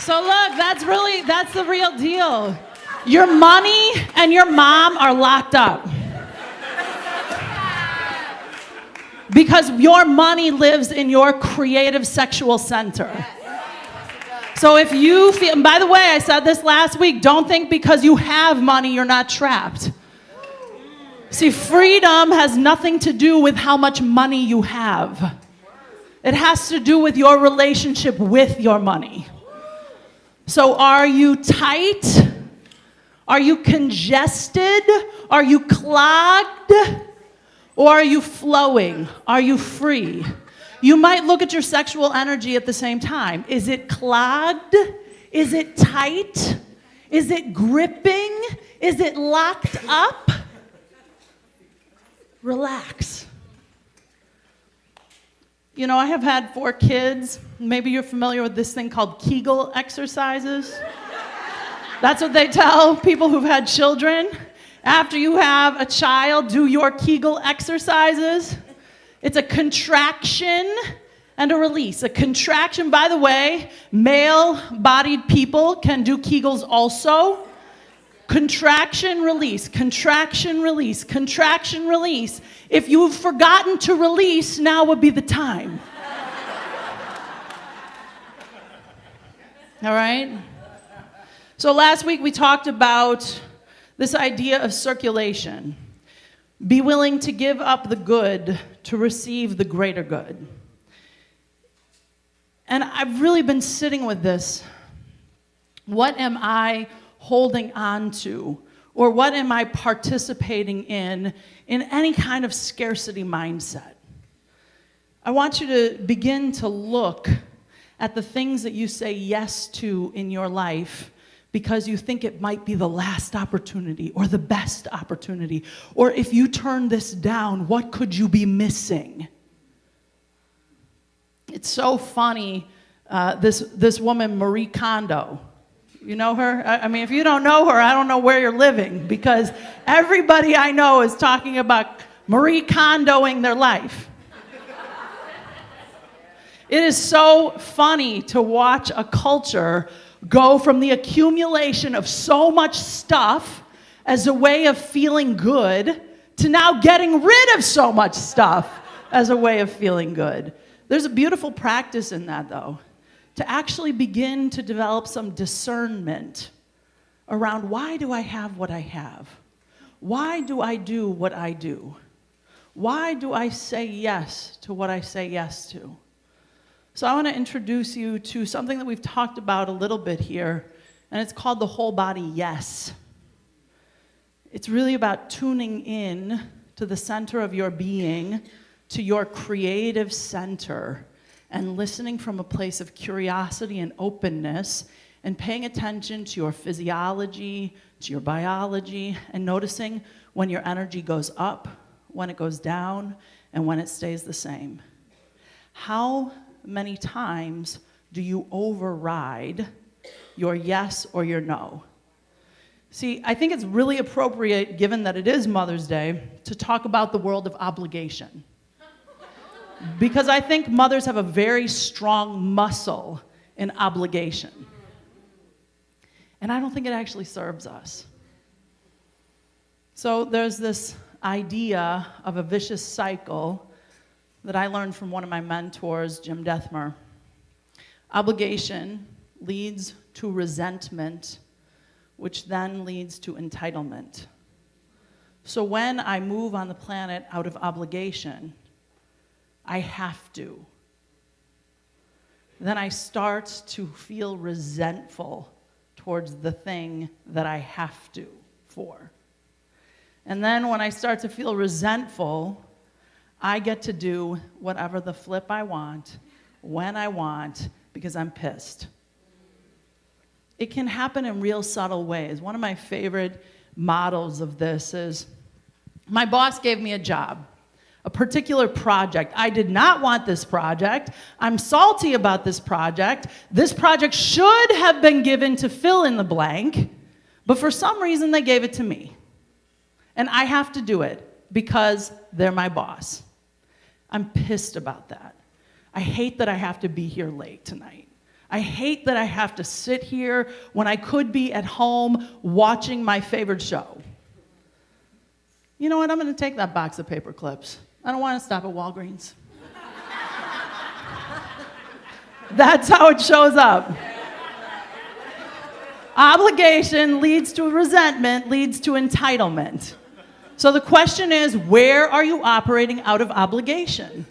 So look, that's the real deal. Your money and your mom are locked up. Because your money lives in your creative sexual center. So if you feel, and by the way, I said this last week, don't think because you have money you're not trapped. See, freedom has nothing to do with how much money you have. It has to do with your relationship with your money. So are you tight? Are you congested? Are you clogged? Or are you flowing? Are you free? You might look at your sexual energy at the same time. Is it clogged? Is it tight? Is it gripping? Is it locked up? Relax. You know, I have had 4 kids. Maybe you're familiar with this thing called Kegel exercises. That's what they tell people who've had children. After you have a child, do your Kegel exercises. It's a contraction and a release. A contraction, by the way, male-bodied people can do Kegels also. Contraction, release, contraction, release, contraction, release. If you've forgotten to release, now would be the time. All right? So last week we talked about this idea of circulation. Be willing to give up the good to receive the greater good. And I've really been sitting with this. What am I holding on to? Or what am I participating in any kind of scarcity mindset? I want you to begin to look at the things that you say yes to in your life because you think it might be the last opportunity or the best opportunity. Or if you turn this down, what could you be missing? It's so funny, this woman, Marie Kondo. You know her? I mean, if you don't know her, I don't know where you're living, because everybody I know is talking about Marie Kondoing their life. It is so funny to watch a culture go from the accumulation of so much stuff as a way of feeling good to now getting rid of so much stuff as a way of feeling good. There's a beautiful practice in that, though, to actually begin to develop some discernment around, why do I have what I have? Why do I do what I do? Why do I say yes to what I say yes to? So I want to introduce you to something that we've talked about a little bit here, and it's called the whole body yes. It's really about tuning in to the center of your being, to your creative center, and listening from a place of curiosity and openness, and paying attention to your physiology, to your biology, and noticing when your energy goes up, when it goes down, and when it stays the same. How many times do you override your yes or your no? See, I think it's really appropriate, given that it is Mother's Day, to talk about the world of obligation. Because I think mothers have a very strong muscle in obligation. And I don't think it actually serves us. So there's this idea of a vicious cycle that I learned from one of my mentors, Jim Dethmer. Obligation leads to resentment, which then leads to entitlement. So when I move on the planet out of obligation, I have to. Then I start to feel resentful towards the thing that I have to for. And then when I start to feel resentful, I get to do whatever the flip I want, when I want, because I'm pissed. It can happen in real subtle ways. One of my favorite models of this is, my boss gave me a job, a particular project. I did not want this project. I'm salty about this project. This project should have been given to fill in the blank, but for some reason they gave it to me. And I have to do it because they're my boss. I'm pissed about that. I hate that I have to be here late tonight. I hate that I have to sit here when I could be at home watching my favorite show. You know what? I'm going to take that box of paper clips. I don't want to stop at Walgreens. That's how it shows up. Obligation leads to resentment, leads to entitlement. So the question is, where are you operating out of obligation?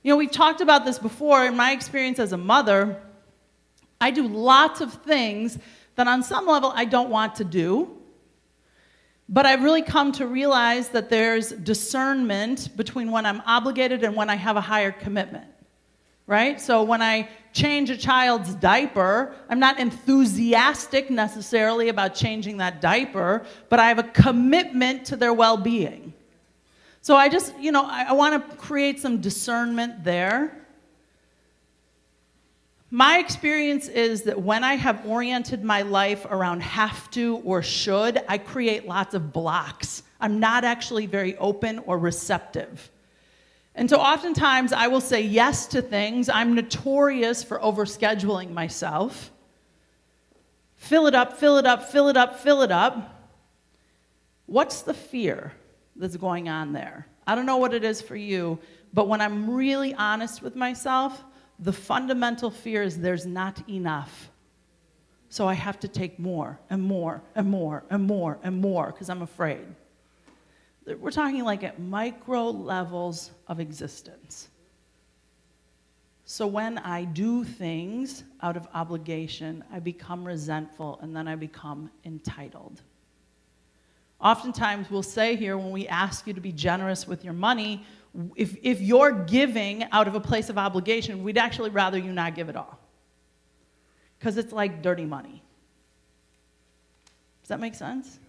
You know, we've talked about this before. In my experience as a mother, I do lots of things that on some level I don't want to do. But I've really come to realize that there's discernment between when I'm obligated and when I have a higher commitment, right? So when I change a child's diaper, I'm not enthusiastic necessarily about changing that diaper, but I have a commitment to their well-being. So I just, I want to create some discernment there. My experience is that when I have oriented my life around have to or should, I create lots of blocks. I'm not actually very open or receptive. And so oftentimes I will say yes to things. I'm notorious for overscheduling myself. Fill it up, fill it up, fill it up, fill it up. What's the fear that's going on there? I don't know what it is for you, but when I'm really honest with myself, the fundamental fear is there's not enough. So I have to take more and more and more and more and more because I'm afraid. We're talking like at micro levels of existence. So when I do things out of obligation, I become resentful and then I become entitled. Oftentimes we'll say here when we ask you to be generous with your money, if you're giving out of a place of obligation, we'd actually rather you not give at all. Because it's like dirty money. Does that make sense?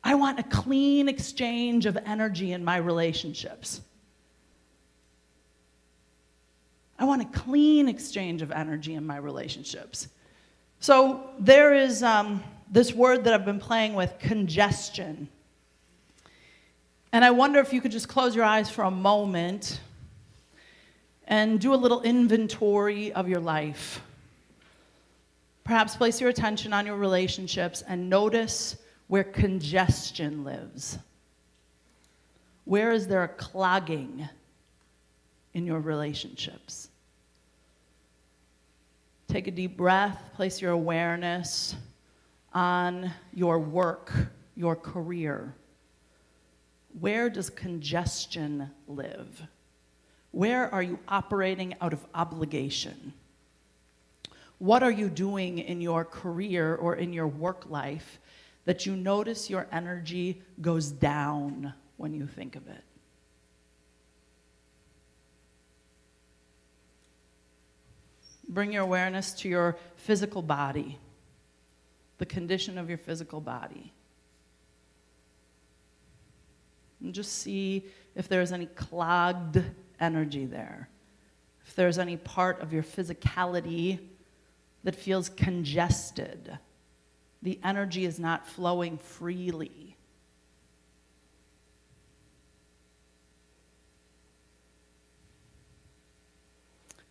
I want a clean exchange of energy in my relationships. I want a clean exchange of energy in my relationships. So there is this word that I've been playing with, congestion. And I wonder if you could just close your eyes for a moment and do a little inventory of your life. Perhaps place your attention on your relationships and notice where congestion lives. Where is there a clogging in your relationships? Take a deep breath, place your awareness on your work, your career. Where does congestion live? Where are you operating out of obligation? What are you doing in your career or in your work life that you notice your energy goes down when you think of it? Bring your awareness to your physical body, the condition of your physical body. And just see if there's any clogged energy there. If there's any part of your physicality that feels congested. The energy is not flowing freely.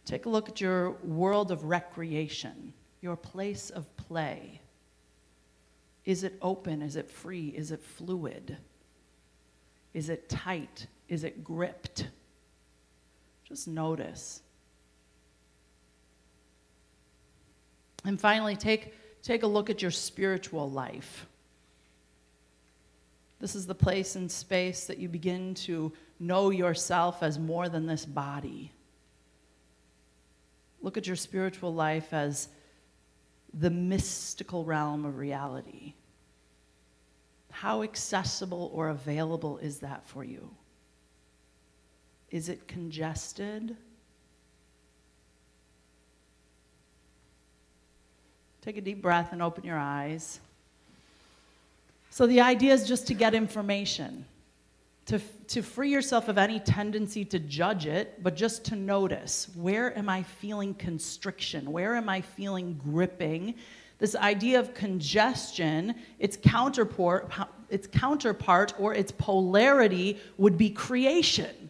Take a look at your world of recreation, your place of play. Is it open? Is it free? Is it fluid? Is it tight? Is it gripped? Just notice. And finally, take a look at your spiritual life. This is the place and space that you begin to know yourself as more than this body. Look at your spiritual life as the mystical realm of reality. How accessible or available is that for you? Is it congested? Take a deep breath and open your eyes. So the idea is just to get information, to free yourself of any tendency to judge it, but just to notice, where am I feeling constriction? Where am I feeling gripping? This idea of congestion, its counterpart or its polarity would be creation.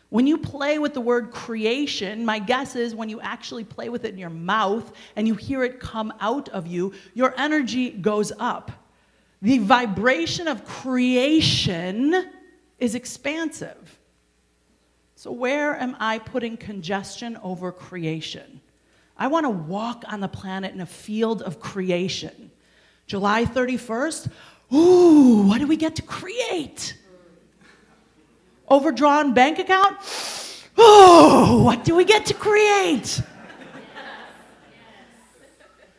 When you play with the word creation, my guess is when you actually play with it in your mouth and you hear it come out of you, your energy goes up. The vibration of creation is expansive. So where am I putting congestion over creation? I want to walk on the planet in a field of creation. July 31st, ooh, what do we get to create? Overdrawn bank account? Oh, what do we get to create?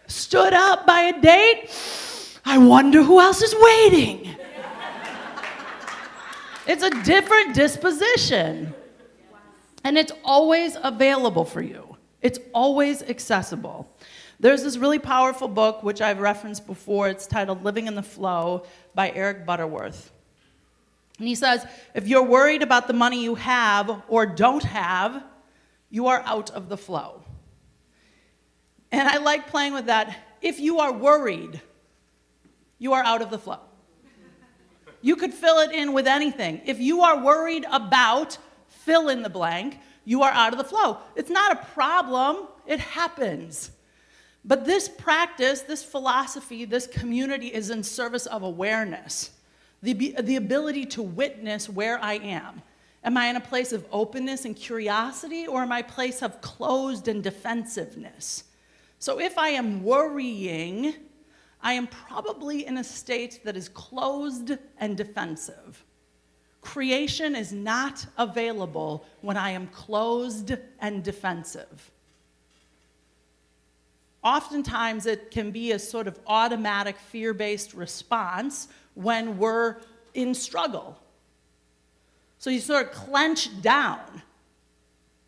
Stood up by a date? I wonder who else is waiting. It's a different disposition. And it's always available for you. It's always accessible. There's this really powerful book, which I've referenced before. It's titled Living in the Flow by Eric Butterworth. And he says, if you're worried about the money you have or don't have, you are out of the flow. And I like playing with that. If you are worried, you are out of the flow. You could fill it in with anything. If you are worried about fill in the blank, you are out of the flow. It's not a problem. It happens. But this practice, this philosophy, this community is in service of awareness. The ability to witness where I am. Am I in a place of openness and curiosity, or am I in a place of closed and defensiveness? So if I am worrying, I am probably in a state that is closed and defensive. Creation is not available when I am closed and defensive. Oftentimes, it can be a sort of automatic fear-based response when we're in struggle. So you sort of clench down.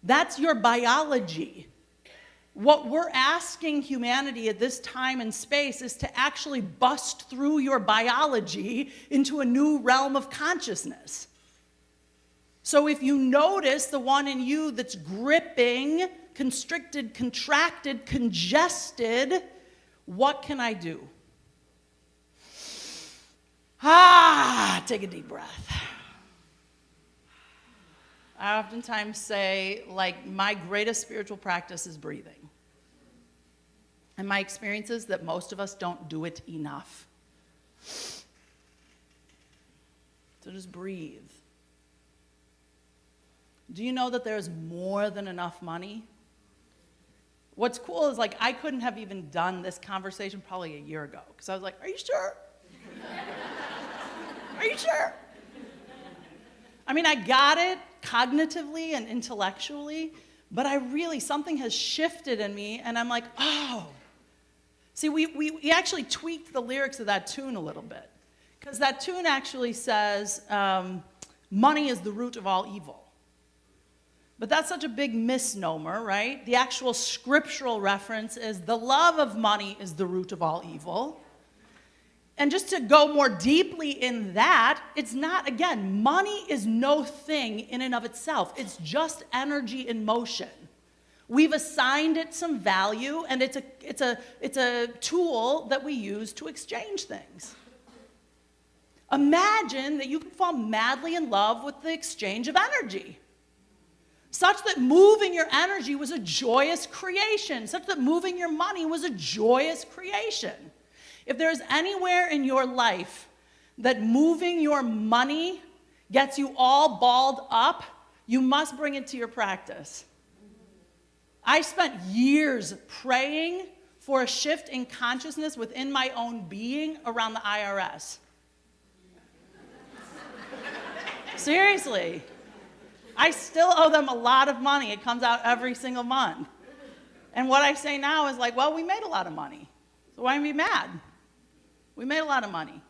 That's your biology. What we're asking humanity at this time and space is to actually bust through your biology into a new realm of consciousness. So if you notice the one in you that's gripping, constricted, contracted, congested, what can I do? Take a deep breath. I oftentimes say, like, my greatest spiritual practice is breathing. And my experience is that most of us don't do it enough. So just breathe. Do you know that there's more than enough money? What's cool is, like, I couldn't have even done this conversation probably a year ago, because I was like, are you sure? Are you sure? I mean, I got it cognitively and intellectually, but something has shifted in me, and I'm like, oh. See, we actually tweaked the lyrics of that tune a little bit, because that tune actually says, money is the root of all evil. But that's such a big misnomer, right? The actual scriptural reference is the love of money is the root of all evil. And just to go more deeply in that, it's not, again, money is no thing in and of itself. It's just energy in motion. We've assigned it some value, and it's a tool that we use to exchange things. Imagine that you could fall madly in love with the exchange of energy, such that moving your energy was a joyous creation, such that moving your money was a joyous creation. If there's anywhere in your life that moving your money gets you all balled up, you must bring it to your practice. I spent years praying for a shift in consciousness within my own being around the IRS. Seriously. I still owe them a lot of money. It comes out every single month. And what I say now is like, well, we made a lot of money, so why are we mad? We made a lot of money.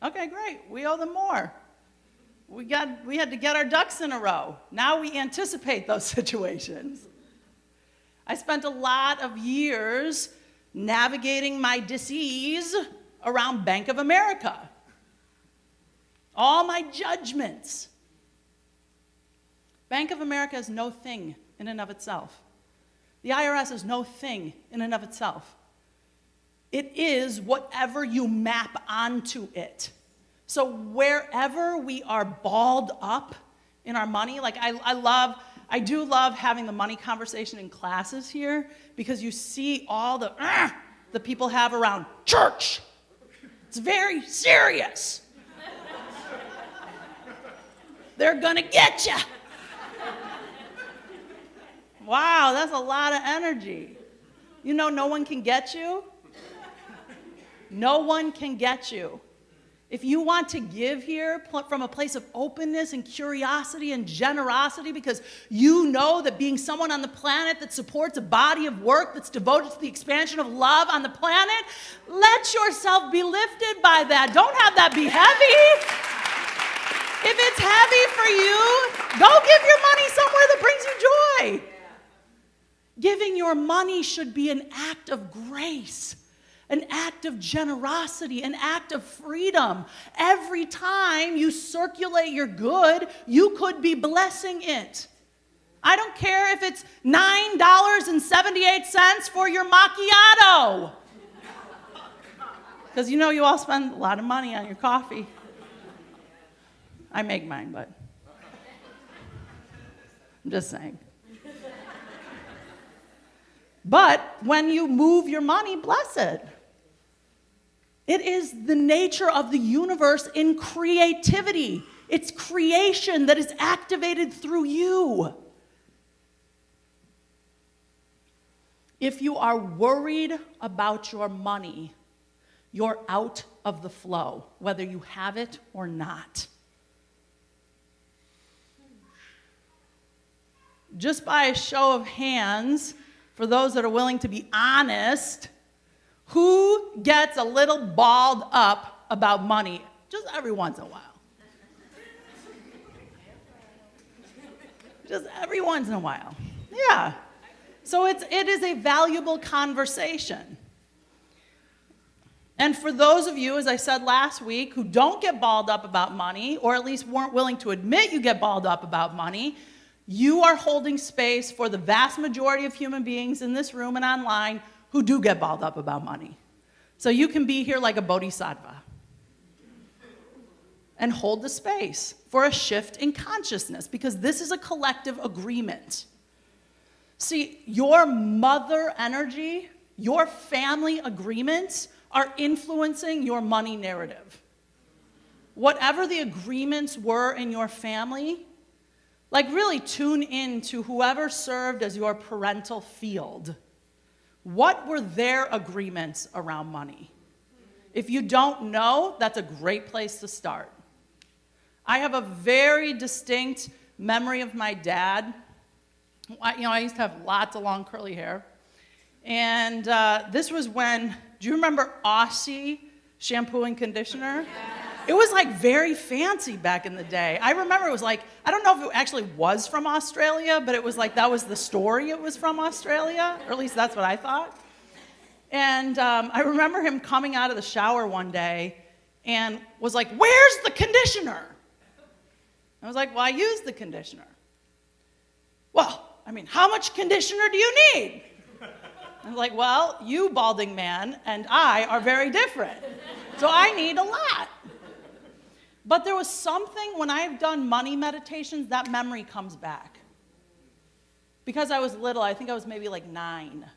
Okay, great. We owe them more. We had to get our ducks in a row. Now we anticipate those situations. I spent a lot of years navigating my disease around Bank of America. All my judgments. Bank of America is no thing in and of itself. The IRS is no thing in and of itself. It is whatever you map onto it. So wherever we are balled up in our money. Like I do love having the money conversation in classes here because you see all the people have around church. It's very serious. They're gonna get you. Wow, that's a lot of energy. You know, no one can get you. No one can get you. If you want to give here from a place of openness and curiosity and generosity because you know that being someone on the planet that supports a body of work that's devoted to the expansion of love on the planet, let yourself be lifted by that. Don't have that be heavy. If it's heavy for you, go give your money somewhere that brings you joy. Giving your money should be an act of grace. An act of generosity, an act of freedom. Every time you circulate your good, you could be blessing it. I don't care if it's $9.78 for your macchiato. Because you know you all spend a lot of money on your coffee. I make mine, but I'm just saying. But when you move your money, bless it. It is the nature of the universe in creativity. It's creation that is activated through you. If you are worried about your money, you're out of the flow, whether you have it or not. Just by a show of hands, for those that are willing to be honest, who gets a little balled up about money just every once in a while? Just every once in a while. Yeah. So it is a valuable conversation. And for those of you, as I said last week, who don't get balled up about money, or at least weren't willing to admit you get balled up about money, you are holding space for the vast majority of human beings in this room and online who do get balled up about money. So you can be here like a bodhisattva and hold the space for a shift in consciousness, because this is a collective agreement. See, your mother energy, your family agreements are influencing your money narrative. Whatever the agreements were in your family, like really tune in to whoever served as your parental field. What were their agreements around money? If you don't know, that's a great place to start. I have a very distinct memory of my dad. I used to have lots of long curly hair. And this was when, do you remember Aussie shampoo and conditioner? It was like very fancy back in the day. I remember it was like, I don't know if it actually was from Australia, but it was like that was the story, it was from Australia, or at least that's what I thought. And I remember him coming out of the shower one day and was like, "Where's the conditioner?" I was like, "Well, I use the conditioner." "Well, I mean, how much conditioner do you need?" I was like, "Well, you balding man and I are very different, so I need a lot." But there was something, when I've done money meditations, that memory comes back. Because I was little, I think I was maybe like 9,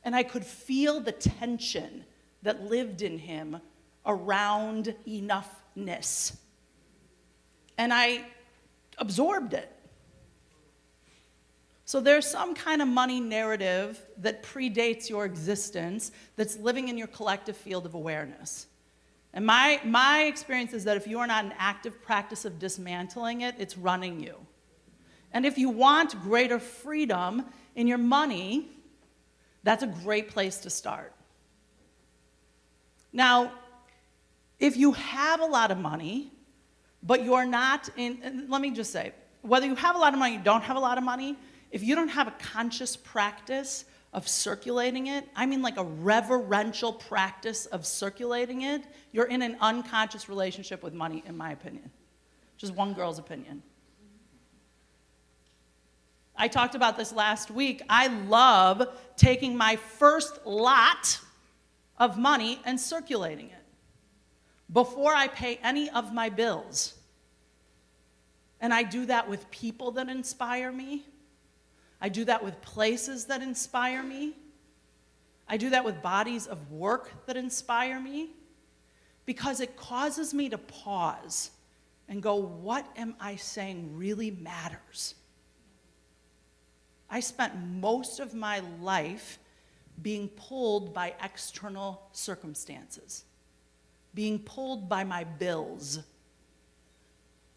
and I could feel the tension that lived in him around enoughness. And I absorbed it. So there's some kind of money narrative that predates your existence that's living in your collective field of awareness. And my experience is that if you are not in active practice of dismantling it, it's running you. And if you want greater freedom in your money, that's a great place to start. Now, if you have a lot of money, but you're not in, let me just say, whether you have a lot of money or you don't have a lot of money, if you don't have a conscious practice of circulating it, I mean like a reverential practice of circulating it, you're in an unconscious relationship with money, in my opinion. Just one girl's opinion. I talked about this last week. I love taking my first lot of money and circulating it before I pay any of my bills. And I do that with people that inspire me. I do that with places that inspire me. I do that with bodies of work that inspire me, because it causes me to pause and go, what am I saying really matters? I spent most of my life being pulled by external circumstances, being pulled by my bills.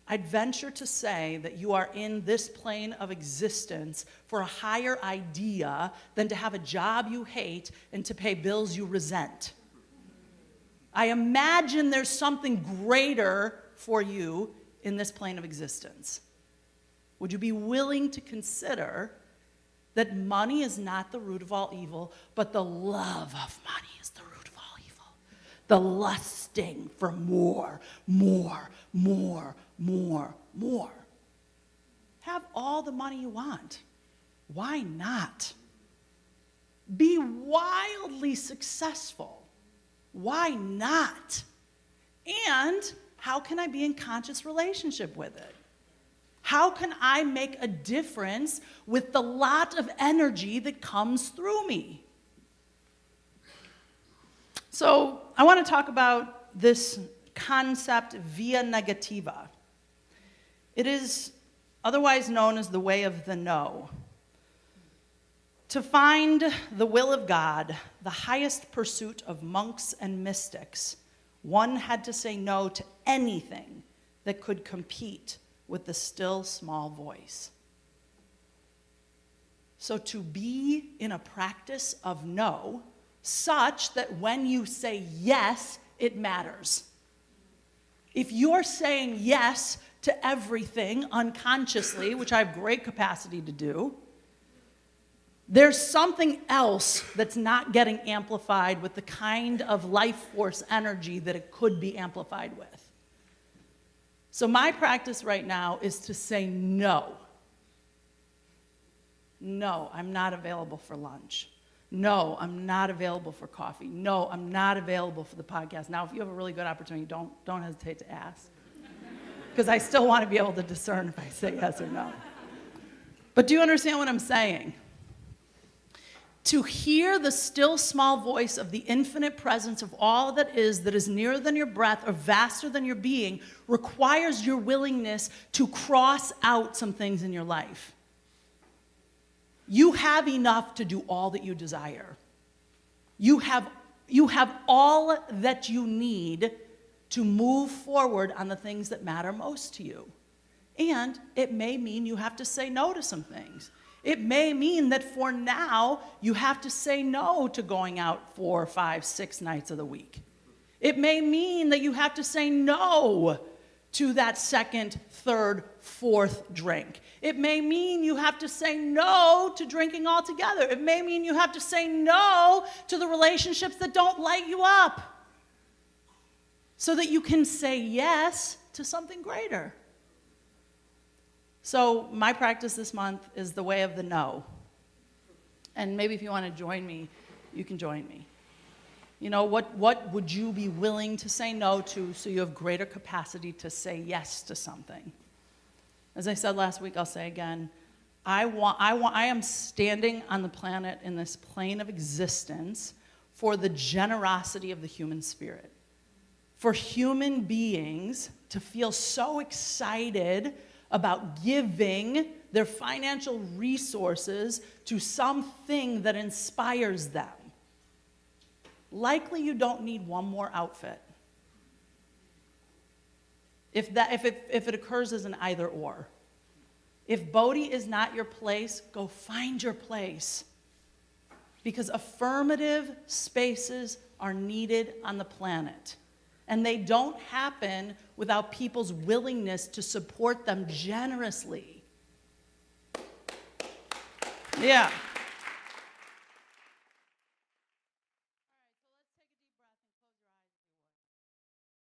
I'd venture to say that you are in this plane of existence for a higher idea than to have a job you hate and to pay bills you resent. I imagine there's something greater for you in this plane of existence. Would you be willing to consider that money is not the root of all evil, but the love of money is the root of all evil? The lusting for more. Have all the money you want. Why not? Be wildly successful. Why not? And how can I be in conscious relationship with it? How can I make a difference with the lot of energy that comes through me? So I want to talk about this concept via negativa. It is otherwise known as the way of the no. To find the will of God, the highest pursuit of monks and mystics, one had to say no to anything that could compete with the still small voice. So to be in a practice of no, such that when you say yes, it matters. If you're saying yes to everything unconsciously, which I have great capacity to do, there's something else that's not getting amplified with the kind of life force energy that it could be amplified with. So my practice right now is to say no. No, I'm not available for lunch. No, I'm not available for coffee. No, I'm not available for the podcast. Now, if you have a really good opportunity, don't hesitate to ask, because I still want to be able to discern if I say yes or no. But do you understand what I'm saying? To hear the still small voice of the infinite presence of all that is nearer than your breath or vaster than your being, requires your willingness to cross out some things in your life. You have enough to do all that you desire. You have all that you need to move forward on the things that matter most to you. And it may mean you have to say no to some things. It may mean that for now, you have to say no to going out 4, 5, 6 nights of the week. It may mean that you have to say no to that second, third, fourth drink. It may mean you have to say no to drinking altogether. It may mean you have to say no to the relationships that don't light you up, so that you can say yes to something greater. So my practice this month is the way of the no. And maybe if you want to join me, you can join me. You know, what would you be willing to say no to so you have greater capacity to say yes to something? As I said last week, I'll say again, I am standing on the planet in this plane of existence for the generosity of the human spirit. For human beings to feel so excited about giving their financial resources to something that inspires them. Likely you don't need one more outfit. If it occurs as an either or. If Bodhi is not your place, go find your place. Because affirmative spaces are needed on the planet. And they don't happen without people's willingness to support them generously. Yeah.